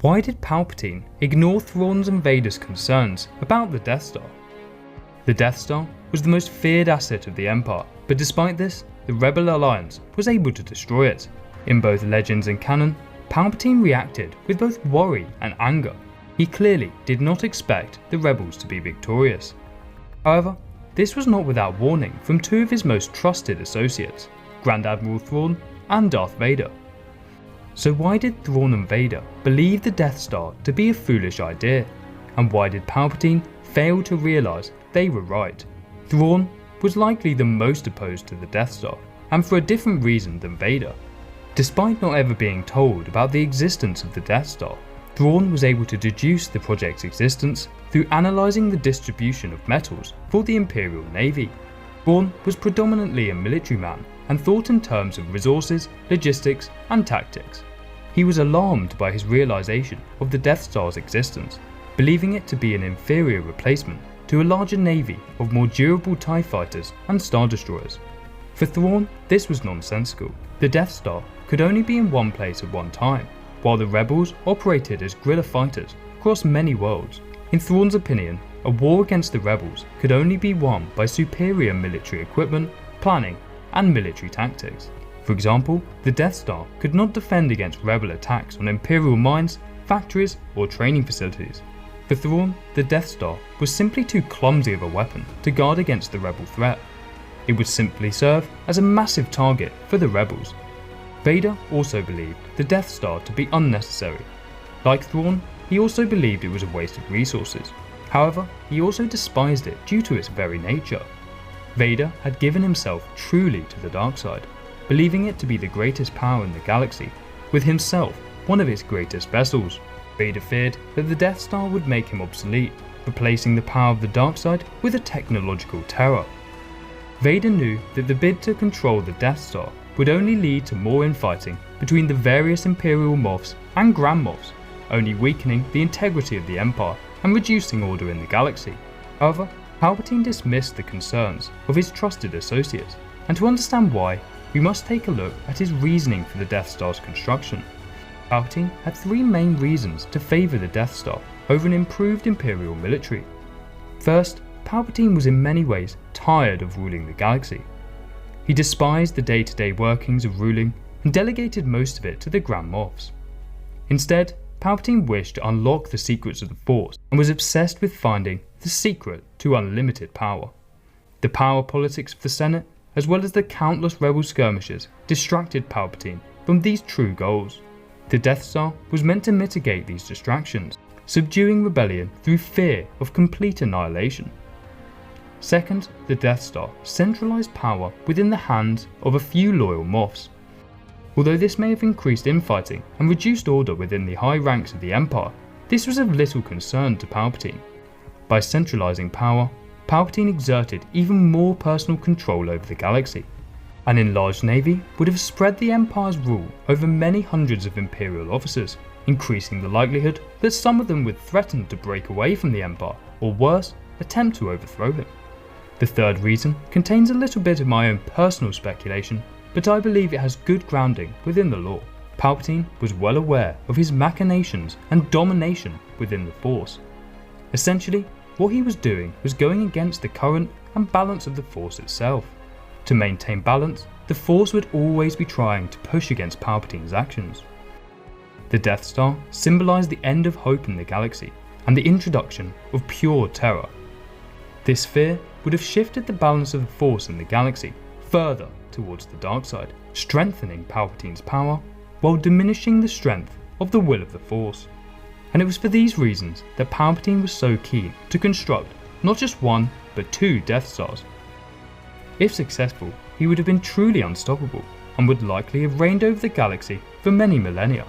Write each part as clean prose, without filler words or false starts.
Why did Palpatine ignore Thrawns and Vader's concerns about the Death Star? The Death Star was the most feared asset of the Empire, but despite this, the Rebel Alliance was able to destroy it. In both Legends and canon, Palpatine reacted with both worry and anger. He clearly did not expect the Rebels to be victorious. However, this was not without warning from two of his most trusted associates, Grand Admiral Thrawn and Darth Vader. So why did Thrawn and Vader believe the Death Star to be a foolish idea? And why did Palpatine fail to realise they were right? Thrawn was likely the most opposed to the Death Star, and for a different reason than Vader. Despite not ever being told about the existence of the Death Star, Thrawn was able to deduce the project's existence through analysing the distribution of metals for the Imperial Navy. Thrawn was predominantly a military man and thought in terms of resources, logistics and tactics. He was alarmed by his realisation of the Death Star's existence, believing it to be an inferior replacement to a larger navy of more durable TIE fighters and Star Destroyers. For Thrawn, this was nonsensical. The Death Star could only be in one place at one time, while the Rebels operated as guerrilla fighters across many worlds. In Thrawn's opinion, a war against the Rebels could only be won by superior military equipment, planning, and military tactics. For example, the Death Star could not defend against Rebel attacks on Imperial mines, factories, or training facilities. For Thrawn, the Death Star was simply too clumsy of a weapon to guard against the Rebel threat. It would simply serve as a massive target for the Rebels. Vader also believed the Death Star to be unnecessary. Like Thrawn, he also believed it was a waste of resources. However, he also despised it due to its very nature. Vader had given himself truly to the dark side, believing it to be the greatest power in the galaxy, with himself one of its greatest vessels. Vader feared that the Death Star would make him obsolete, replacing the power of the dark side with a technological terror. Vader knew that the bid to control the Death Star would only lead to more infighting between the various Imperial Moffs and Grand Moffs, only weakening the integrity of the Empire and reducing order in the galaxy. However, Palpatine dismissed the concerns of his trusted associates, and to understand why, we must take a look at his reasoning for the Death Star's construction. Palpatine had three main reasons to favour the Death Star over an improved Imperial military. First, Palpatine was in many ways tired of ruling the galaxy. He despised the day-to-day workings of ruling and delegated most of it to the Grand Moffs. Instead, Palpatine wished to unlock the secrets of the Force and was obsessed with finding the secret to unlimited power. The power politics of the Senate, as well as the countless rebel skirmishes, distracted Palpatine from these true goals. The Death Star was meant to mitigate these distractions, subduing rebellion through fear of complete annihilation. Second, the Death Star centralised power within the hands of a few loyal Moffs. Although this may have increased infighting and reduced order within the high ranks of the Empire, this was of little concern to Palpatine. By centralising power, Palpatine exerted even more personal control over the galaxy. An enlarged navy would have spread the Empire's rule over many hundreds of Imperial officers, increasing the likelihood that some of them would threaten to break away from the Empire, or worse, attempt to overthrow him. The third reason contains a little bit of my own personal speculation, but I believe it has good grounding within the lore. Palpatine was well aware of his machinations and domination within the Force. Essentially, what he was doing was going against the current and balance of the Force itself. To maintain balance, the Force would always be trying to push against Palpatine's actions. The Death Star symbolised the end of hope in the galaxy and the introduction of pure terror. This fear would have shifted the balance of the Force in the galaxy further towards the dark side, strengthening Palpatine's power while diminishing the strength of the will of the Force. And it was for these reasons that Palpatine was so keen to construct not just one but two Death Stars. If successful, he would have been truly unstoppable and would likely have reigned over the galaxy for many millennia.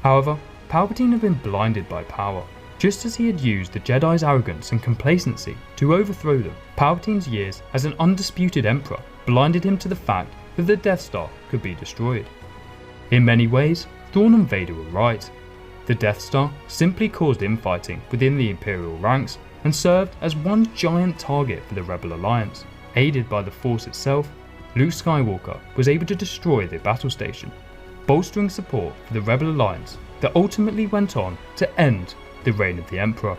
However, Palpatine had been blinded by power. Just as he had used the Jedi's arrogance and complacency to overthrow them, Palpatine's years as an undisputed emperor blinded him to the fact that the Death Star could be destroyed. In many ways, Thrawn and Vader were right. The Death Star simply caused infighting within the Imperial ranks and served as one giant target for the Rebel Alliance. Aided by the Force itself, Luke Skywalker was able to destroy the battle station, bolstering support for the Rebel Alliance that ultimately went on to end the reign of the Emperor.